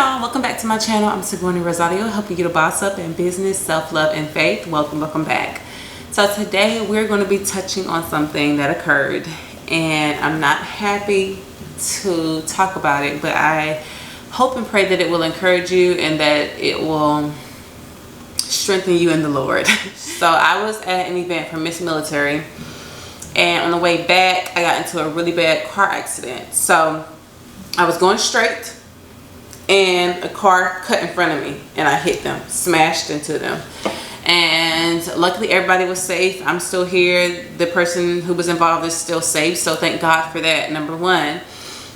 y'all, welcome back to my channel. I'm Sigourney Rosario, helping you to boss up in business, self-love, and faith. Welcome back. So today we're going to be touching on something that occurred, and I'm not happy to talk about it, but I hope and pray that it will encourage you and that it will strengthen you in the Lord. So I was at an event for Miss Military, and on the way back I got into a really bad car accident. So I was going straight and a car cut in front of me and I hit them, smashed into them. And luckily everybody was safe. I'm still here. The person who was involved is still safe, so thank God for that, number one.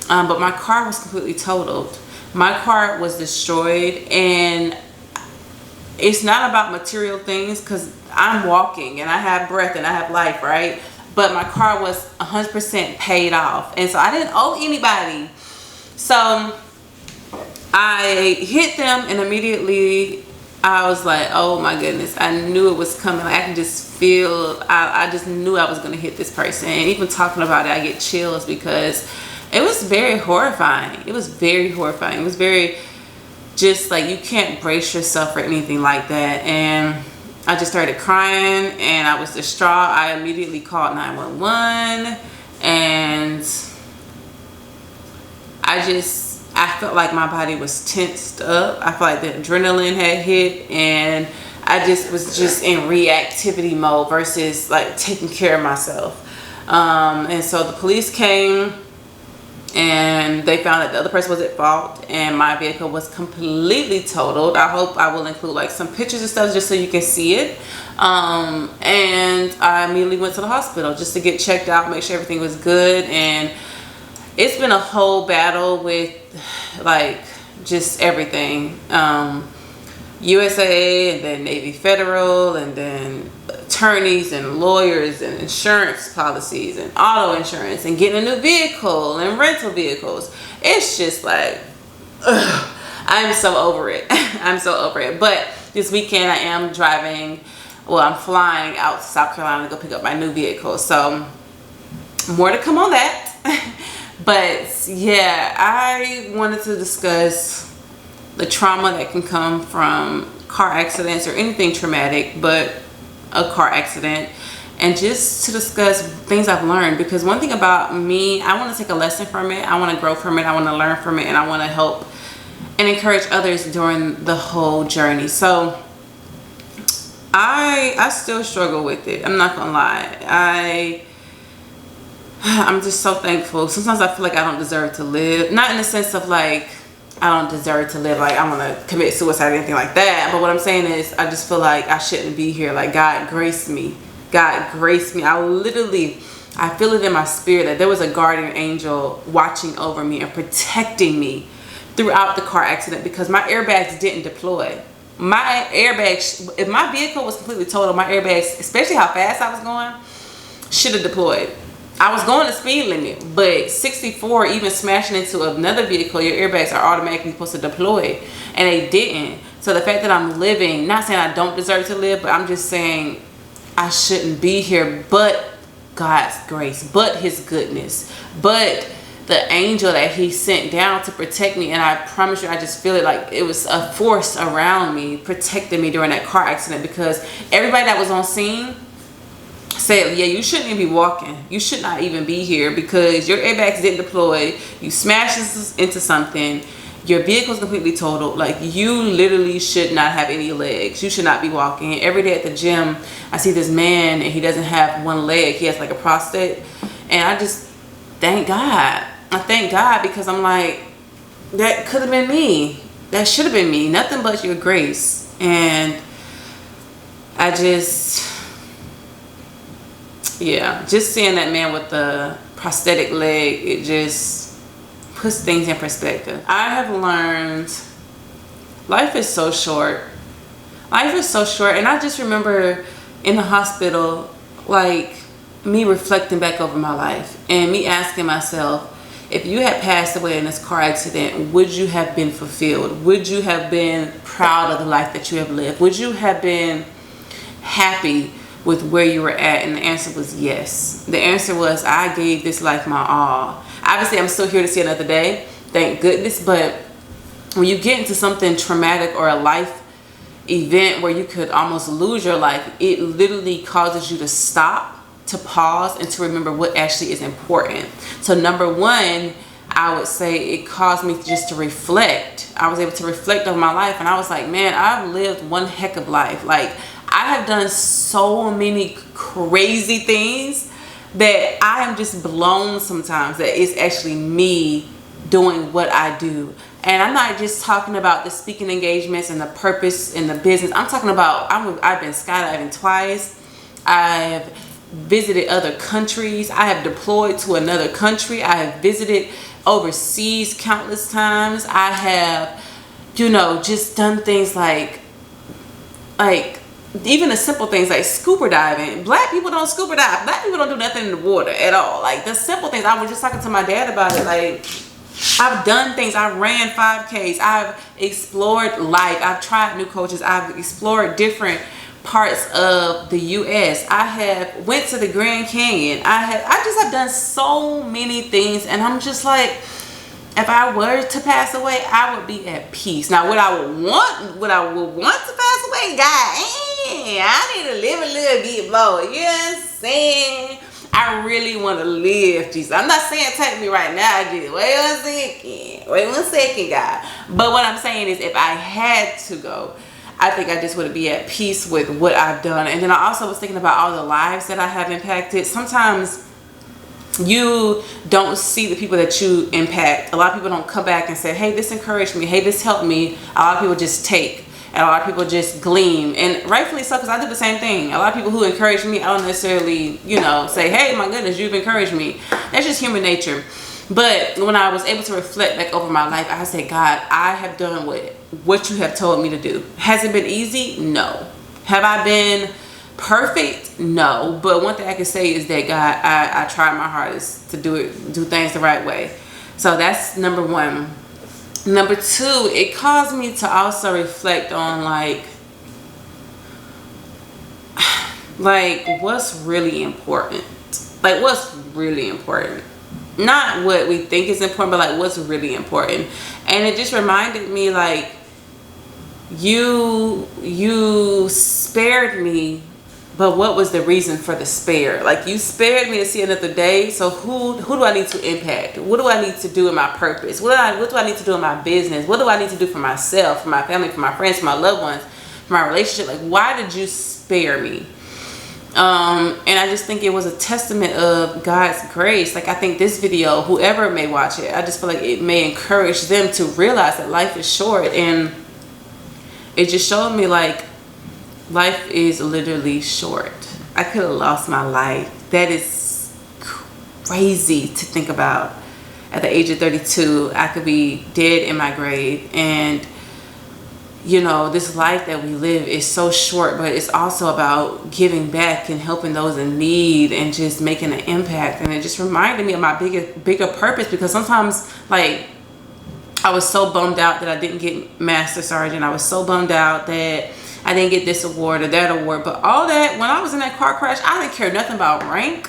But my car was completely totaled. My car was destroyed, and it's not about material things because I'm walking and I have breath and I have life, right? But my car was 100% paid off, and so I didn't owe anybody. So I hit them, and immediately I was like, oh my goodness, I knew it was coming. I can just feel, I just knew I was going to hit this person. And even talking about it, I get chills because it was very horrifying. It was very horrifying. It was very just like, you can't brace yourself for anything like that. And I just started crying and I was distraught. I immediately called 911, and I felt like my body was tensed up. I felt like the adrenaline had hit, and I just was just in reactivity mode versus like taking care of myself. And so the police came and they found that the other person was at fault and my vehicle was completely totaled. I hope I will include like some pictures and stuff just so you can see it. And I immediately went to the hospital just to get checked out, make sure everything was good. And it's been a whole battle with like just everything. USA, and then Navy Federal, and then attorneys and lawyers and insurance policies and auto insurance and getting a new vehicle and rental vehicles. It's just like, ugh, I'm so over it. I'm so over it. But this weekend I am driving, well, I'm flying out to South Carolina to go pick up my new vehicle. So more to come on that. But yeah, I wanted to discuss the trauma that can come from car accidents or anything traumatic, but a car accident, and just to discuss things I've learned. Because one thing about me, I want to take a lesson from it, I want to grow from it, I want to learn from it, and I want to help and encourage others during the whole journey. So I still struggle with it. I'm not gonna lie. I'm just so thankful. Sometimes I feel like I don't deserve to live. Not in the sense of like, I don't deserve to live, like I'm gonna commit suicide or anything like that. But what I'm saying is, I just feel like I shouldn't be here. Like God graced me. God graced me. I feel it in my spirit that there was a guardian angel watching over me and protecting me throughout the car accident, because my airbags didn't deploy. My airbags, if my vehicle was completely totaled, my airbags, especially how fast I was going, should have deployed. I was going the speed limit, but 64, even smashing into another vehicle, your airbags are automatically supposed to deploy, and they didn't. So the fact that I'm living, not saying I don't deserve to live, but I'm just saying I shouldn't be here, but God's grace, but his goodness, but the angel that he sent down to protect me. And I promise you, I just feel it like it was a force around me protecting me during that car accident, because everybody that was on scene said, yeah, you shouldn't even be walking. You should not even be here because your airbags didn't deploy. You smashed into something. Your vehicle's completely totaled. Like, you literally should not have any legs. You should not be walking. Every day at the gym, I see this man and he doesn't have one leg. He has like a prostate. And I just thank God. I thank God, because I'm like, that could have been me. That should have been me. Nothing but your grace. And I just... yeah, just seeing that man with the prosthetic leg, it just puts things in perspective. I have learned life is so short. Life is so short. And I just remember in the hospital, like me reflecting back over my life and me asking myself, if you had passed away in this car accident, would you have been fulfilled? Would you have been proud of the life that you have lived? Would you have been happy with where you were at? And the answer was yes. The answer was, I gave this life my all. Obviously, I'm still here to see another day, thank goodness, but when you get into something traumatic or a life event where you could almost lose your life, it literally causes you to stop, to pause, and to remember what actually is important. So number one, I would say it caused me just to reflect. I was able to reflect on my life, and I was like, man, I've lived one heck of life. Like, I have done so many crazy things that I am just blown sometimes that it's actually me doing what I do. And I'm not just talking about the speaking engagements and the purpose and the business. I'm talking about, I've been skydiving twice. I've visited other countries. I have deployed to another country. I have visited overseas countless times. I have, you know, just done things like even the simple things like scuba diving. Black people don't scuba dive. Black people don't do nothing in the water at all. Like the simple things. I was just talking to my dad about it. Like, I've done things. I ran 5Ks. I've explored life. I've tried new cultures. I've explored different parts of the US. I have went to the Grand Canyon. I just have done so many things, and I'm just like, if I were to pass away, I would be at peace. Now, what I would want to pass away, God, I need to live a little bit more. You know what I'm saying? I really want to live, Jesus. I'm not saying take me right now, Jesus. Wait one second, God. But what I'm saying is, if I had to go, I think I just would be at peace with what I've done. And then I also was thinking about all the lives that I have impacted. Sometimes you don't see the people that you impact. A lot of people don't come back and say, hey, this encouraged me. Hey, this helped me. A lot of people just take. And a lot of people just gleam, and rightfully so, because I do the same thing. A lot of people who encourage me, I don't necessarily, you know, say, hey, my goodness, you've encouraged me. That's just human nature. But when I was able to reflect back over my life, I said, God, I have done what you have told me to do. Has it been easy? No. Have I been perfect? No. But one thing I can say is that, God, I tried my hardest to do things the right way. So that's number one. Number two, it caused me to also reflect on like what's really important. Like, what's really important. Not what we think is important, but like what's really important. And it just reminded me, like, you spared me, but what was the reason for the spare? Like, you spared me to see another day. So who do I need to impact? What do I need to do in my purpose? What do I need to do in my business? What do I need to do for myself, for my family, for my friends, for my loved ones, for my relationship? Like, why did you spare me? And I just think it was a testament of God's grace. Like, I think this video, whoever may watch it, I just feel like it may encourage them to realize that life is short. And it just showed me, like, life is literally short. I could have lost my life. That is crazy to think about. At the age of 32, I could be dead in my grave. And, you know, this life that we live is so short, but it's also about giving back and helping those in need and just making an impact. And it just reminded me of my bigger purpose, because sometimes, like, I was so bummed out that I didn't get Master Sergeant. I was so bummed out that I didn't get this award or that award. But all that, when I was in that car crash, I didn't care nothing about rank.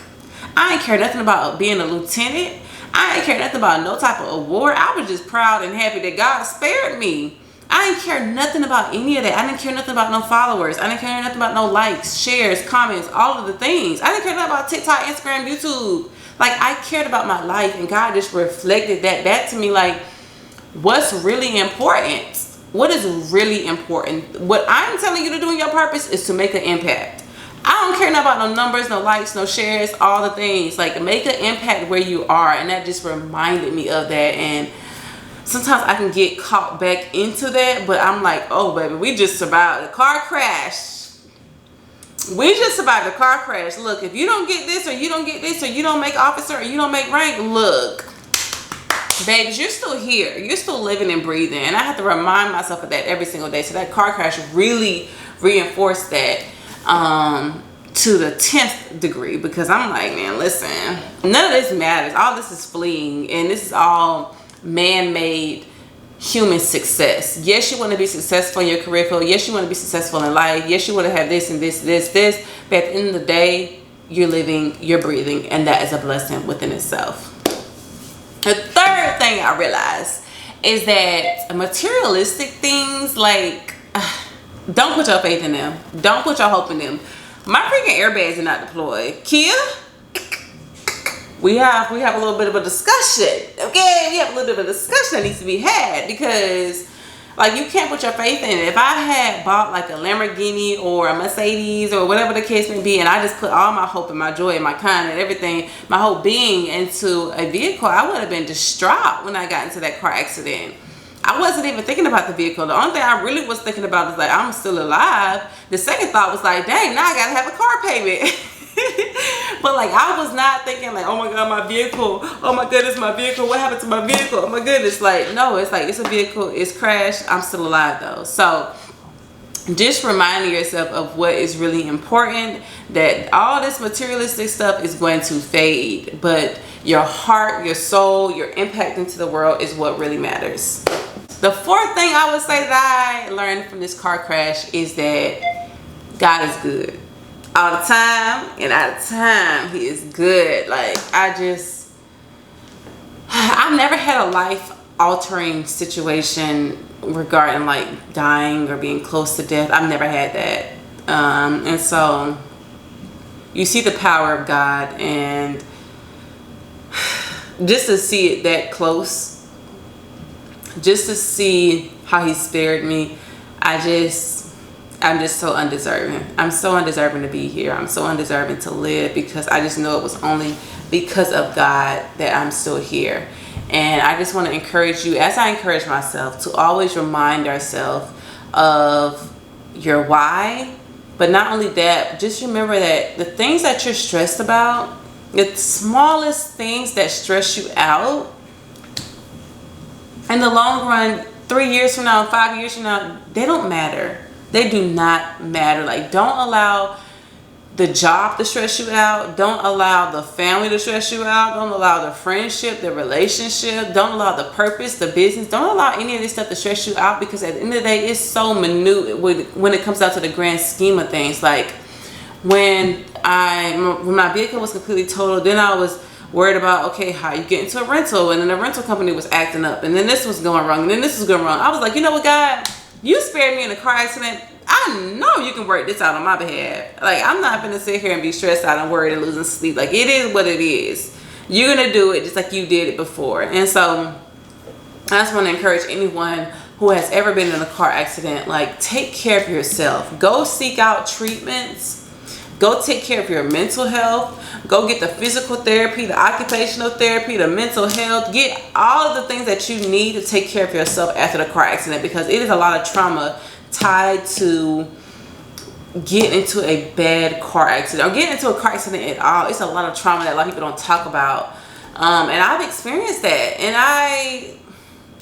I didn't care nothing about being a lieutenant. I didn't care nothing about no type of award. I was just proud and happy that God spared me. I didn't care nothing about any of that. I didn't care nothing about no followers. I didn't care nothing about no likes, shares, comments, all of the things. I didn't care nothing about TikTok, Instagram, YouTube. Like, I cared about my life, and God just reflected that back to me. Like, what's really important? What is really important? What I'm telling you to do in your purpose is to make an impact. I don't care about no numbers, no likes, no shares, all the things. Like, make an impact where you are. And that just reminded me of that. And sometimes I can get caught back into that, but I'm like, oh baby, we just survived a car crash. We just survived a car crash. Look, if you don't get this, or you don't get this, or you don't make officer, or you don't make rank, look, babies, you're still here. You're still living and breathing. And I have to remind myself of that every single day. So that car crash really reinforced that to the 10th degree, because I'm like, man, listen, none of this matters. All this is fleeting, and this is all man-made human success. Yes, you want to be successful in your career field. Yes, you want to be successful in life. Yes, you want to have this and this. But at the end of the day, you're living, you're breathing, and that is a blessing within itself. The third thing I realized is that materialistic things, like, don't put your faith in them. Don't put your hope in them. My freaking airbags are not deployed. Kia, we have a little bit of a discussion. Okay, we have a little bit of a discussion that needs to be had, because like, you can't put your faith in it. If I had bought like a Lamborghini or a Mercedes or whatever the case may be, and I just put all my hope and my joy and my kind and everything, my whole being into a vehicle, I would have been distraught when I got into that car accident. I wasn't even thinking about the vehicle. The only thing I really was thinking about is like, I'm still alive. The second thought was like, dang, now I gotta have a car payment. But like, I was not thinking like, oh my god, my vehicle, oh my goodness, my vehicle, what happened to my vehicle, oh my goodness. Like, no, it's like, it's a vehicle, it's crashed, I'm still alive though. So just reminding yourself of what is really important, that all this materialistic stuff is going to fade, but your heart, your soul, your impact into the world is what really matters. The fourth thing I would say that I learned from this car crash is that God is good. All the time and out of time, he is good. Like, I've never had a life altering situation regarding like dying or being close to death. I've never had that. And so you see the power of God, and just to see it that close, just to see how he spared me, I'm just so undeserving. I'm so undeserving to be here. I'm so undeserving to live, because I just know it was only because of God that I'm still here. And I just want to encourage you, as I encourage myself, to always remind ourselves of your why. But not only that, just remember that the things that you're stressed about, the smallest things that stress you out, in the long run, 3 years from now, 5 years from now, they don't matter. They do not matter. Like, don't allow the job to stress you out. Don't allow the family to stress you out. Don't allow the friendship, the relationship. Don't allow the purpose, the business. Don't allow any of this stuff to stress you out, because at the end of the day, it's so minute when it comes down to the grand scheme of things. Like, when my vehicle was completely totaled, then I was worried about, okay, how you get into a rental, and then the rental company was acting up, and then this was going wrong, and then this was going wrong. I was like, you know what, God? You spared me in a car accident. I know you can work this out on my behalf. Like, I'm not going to sit here and be stressed out and worried and losing sleep. Like, it is what it is. You're going to do it just like you did it before. And so I just want to encourage anyone who has ever been in a car accident, like, take care of yourself. Go seek out treatments. Go take care of your mental health. Go get the physical therapy, the occupational therapy, the mental health. Get all of the things that you need to take care of yourself after the car accident, because it is a lot of trauma tied to getting into a bad car accident or getting into a car accident at all. It's a lot of trauma that a lot of people don't talk about. And I've experienced that, and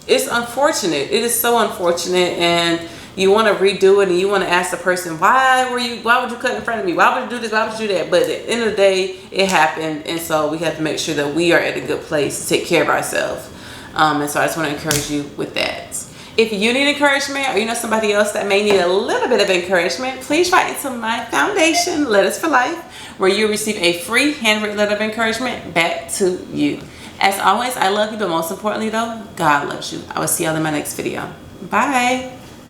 it's unfortunate. It is so unfortunate, and you want to redo it, and you want to ask the person, why would you cut in front of me? Why would you do this? Why would you do that? But at the end of the day, it happened. And so we have to make sure that we are at a good place to take care of ourselves. And so I just want to encourage you with that. If you need encouragement, or you know somebody else that may need a little bit of encouragement, please write into my foundation, Letters for Life, where you'll receive a free handwritten letter of encouragement back to you. As always, I love you, but most importantly though, God loves you. I will see y'all in my next video. Bye.